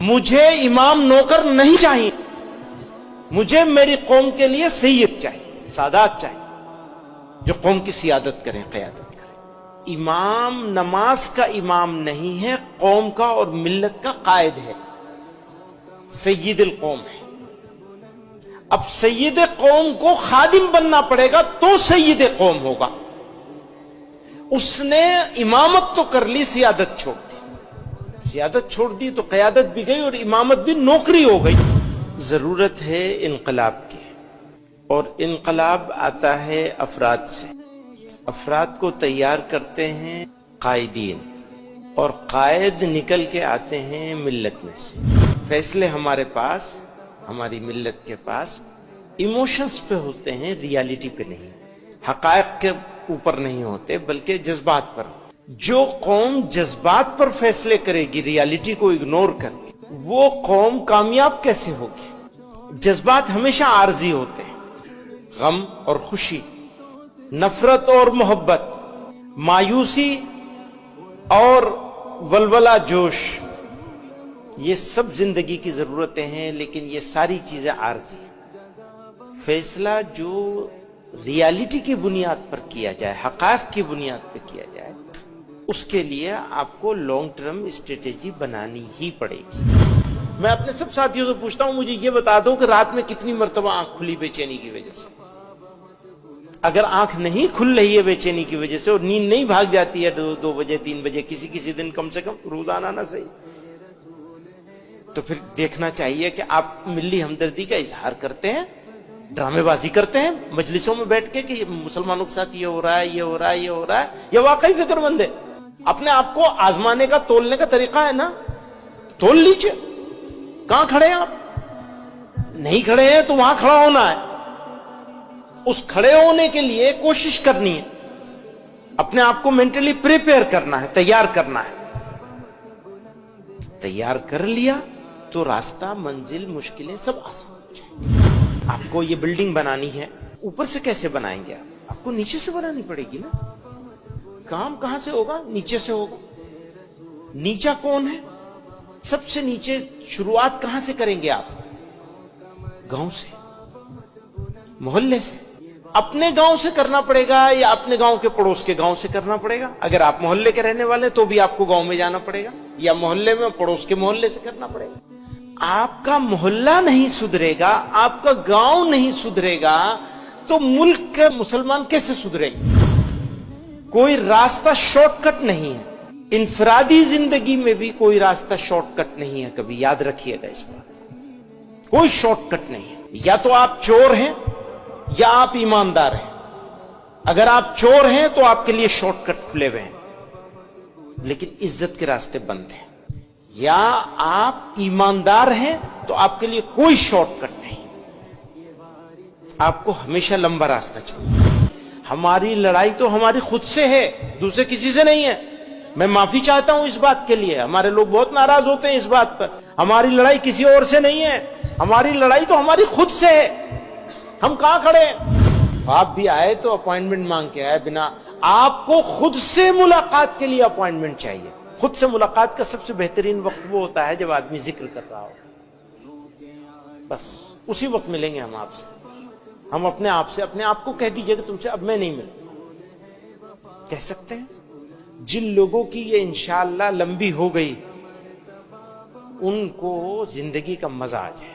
مجھے امام نوکر نہیں چاہیے، مجھے میری قوم کے لیے سید چاہیے، سادات چاہیے جو قوم کی سیادت کریں، قیادت کریں۔ امام نماز کا امام نہیں ہے، قوم کا اور ملت کا قائد ہے، سید القوم ہے۔ اب سید قوم کو خادم بننا پڑے گا تو سید قوم ہوگا۔ اس نے امامت تو کر لی، سیادت چھوڑ دی، سیادت چھوڑ دی تو قیادت بھی گئی اور امامت بھی نوکری ہو گئی۔ ضرورت ہے انقلاب کی، اور انقلاب آتا ہے افراد سے۔ افراد کو تیار کرتے ہیں قائدین، اور قائد نکل کے آتے ہیں ملت میں سے۔ فیصلے ہمارے پاس، ہماری ملت کے پاس ایموشنز پہ ہوتے ہیں، ریالٹی پہ نہیں، حقائق کے اوپر نہیں ہوتے بلکہ جذبات پر۔ جو قوم جذبات پر فیصلے کرے گی ریالٹی کو اگنور کر کے، وہ قوم کامیاب کیسے ہوگی؟ جذبات ہمیشہ عارضی ہوتے ہیں، غم اور خوشی، نفرت اور محبت، مایوسی اور ولولہ جوش، یہ سب زندگی کی ضرورتیں ہیں، لیکن یہ ساری چیزیں عارضی ہیں۔ فیصلہ جو ریالٹی کی بنیاد پر کیا جائے، حقائق کی بنیاد پر کیا جائے، اس کے لیے آپ کو لانگ ٹرم اسٹریٹجی بنانی ہی پڑے گی۔ میں اپنے سب ساتھیوں سے پوچھتا ہوں، مجھے یہ بتا دو کہ رات میں کتنی مرتبہ آنکھ کھلی بے چینی کی وجہ سے؟ اگر آنکھ نہیں کھل رہی ہے بے چینی کی وجہ سے، اور نیند نہیں بھاگ جاتی ہے 2 بجے 3 بجے، کسی دن کم سے کم روزانہ نہ صحیح، تو پھر دیکھنا چاہیے کہ آپ ملی ہمدردی کا اظہار کرتے ہیں، ڈرامے بازی کرتے ہیں مجلسوں میں بیٹھ کے کہ مسلمانوں کے ساتھ یہ ہو رہا ہے، یہ ہو رہا ہے، یہ ہو رہا ہے، یا واقعی فکر مند ہے؟ اپنے آپ کو آزمانے کا، تولنے کا طریقہ ہے نا، تول لیجئے۔ کہاں کھڑے ہیں آپ؟ نہیں کھڑے ہیں تو وہاں کھڑا ہونا ہے۔ اس کھڑے ہونے کے لیے کوشش کرنی ہے، اپنے آپ کو مینٹلی پریپیئر کرنا ہے، تیار کرنا ہے۔ تیار کر لیا تو راستہ، منزل، مشکلیں سب آسان ہو جائیں۔ آپ کو یہ بلڈنگ بنانی ہے، اوپر سے کیسے بنائیں گے آپ کو نیچے سے بنانی پڑے گی نا۔ کام کہاں سے ہوگا؟ نیچے سے ہوگا۔ نیچا کون ہے؟ سب سے نیچے شروعات کہاں سے کریں گے آپ؟ گاؤں سے، محلے سے۔ اپنے گاؤں سے کرنا پڑے گا یا اپنے گاؤں کے پڑوس کے گاؤں سے کرنا پڑے گا؟ اگر آپ محلے کے رہنے والے تو بھی آپ کو گاؤں میں جانا پڑے گا، یا محلے میں پڑوس کے محلے سے کرنا پڑے گا۔ آپ کا محلہ نہیں سدھرے گا، آپ کا گاؤں نہیں سدھرے گا تو ملک کے مسلمان کیسے سدھرے گا؟ کوئی راستہ شارٹ کٹ نہیں ہے، انفرادی زندگی میں بھی کوئی راستہ شارٹ کٹ نہیں ہے، کبھی یاد رکھیے گا اس بات۔ کوئی شارٹ کٹ نہیں ہے، یا تو آپ چور ہیں یا آپ ایماندار ہیں۔ اگر آپ چور ہیں تو آپ کے لیے شارٹ کٹ کھلے ہوئے ہیں، لیکن عزت کے راستے بند ہیں۔ یا آپ ایماندار ہیں تو آپ کے لیے کوئی شارٹ کٹ نہیں، آپ کو ہمیشہ لمبا راستہ چاہیے۔ ہماری لڑائی تو ہماری خود سے ہے، دوسرے کسی سے نہیں ہے۔ میں معافی چاہتا ہوں اس بات کے لیے، ہمارے لوگ بہت ناراض ہوتے ہیں اس بات پر۔ ہماری لڑائی کسی اور سے نہیں ہے، ہماری لڑائی تو ہماری خود سے ہے۔ ہم کہاں کھڑے ہیں؟ آپ بھی آئے تو اپوائنٹمنٹ مانگ کے آئے بنا، آپ کو خود سے ملاقات کے لیے اپوائنٹمنٹ چاہیے۔ خود سے ملاقات کا سب سے بہترین وقت وہ ہوتا ہے جب آدمی ذکر کر رہا ہو، بس اسی وقت ملیں گے ہم آپ سے۔ ہم اپنے آپ کو کہہ دیجئے کہ تم سے اب میں نہیں ملتا، کہہ سکتے ہیں۔ جن لوگوں کی یہ انشاءاللہ لمبی ہو گئی، ان کو زندگی کا مزہ آ جائے گا۔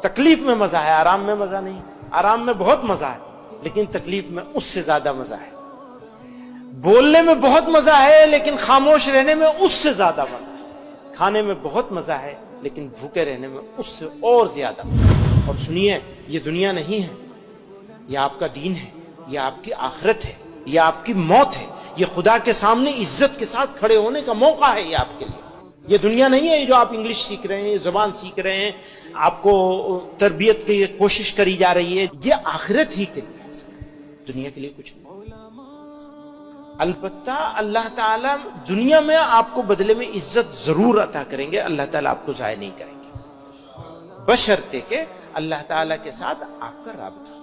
تکلیف میں مزہ ہے، آرام میں مزہ نہیں۔ آرام میں بہت مزہ ہے، لیکن تکلیف میں اس سے زیادہ مزہ ہے۔ بولنے میں بہت مزہ ہے، لیکن خاموش رہنے میں اس سے زیادہ مزہ ہے۔ کھانے میں بہت مزہ ہے، لیکن بھوکے رہنے میں اس سے اور زیادہ مزہ ہے۔ اور سنیے، یہ دنیا نہیں ہے، یہ آپ کا دین ہے، یہ آپ کی آخرت ہے، یہ آپ کی موت ہے، یہ خدا کے سامنے عزت کے ساتھ کھڑے ہونے کا موقع ہے۔ یہ آپ کے لیے یہ دنیا نہیں ہے جو آپ انگلش سیکھ رہے ہیں، زبان سیکھ رہے ہیں، آپ کو تربیت کی کوشش کری جا رہی ہے۔ یہ آخرت ہی کے لیے ہے، دنیا کے لیے کچھ نہیں۔ البتہ اللہ تعالیٰ دنیا میں آپ کو بدلے میں عزت ضرور عطا کریں گے، اللہ تعالیٰ آپ کو ضائع نہیں کریں گے، بشرطے کہ اللہ تعالیٰ کے ساتھ آپ کا رابطہ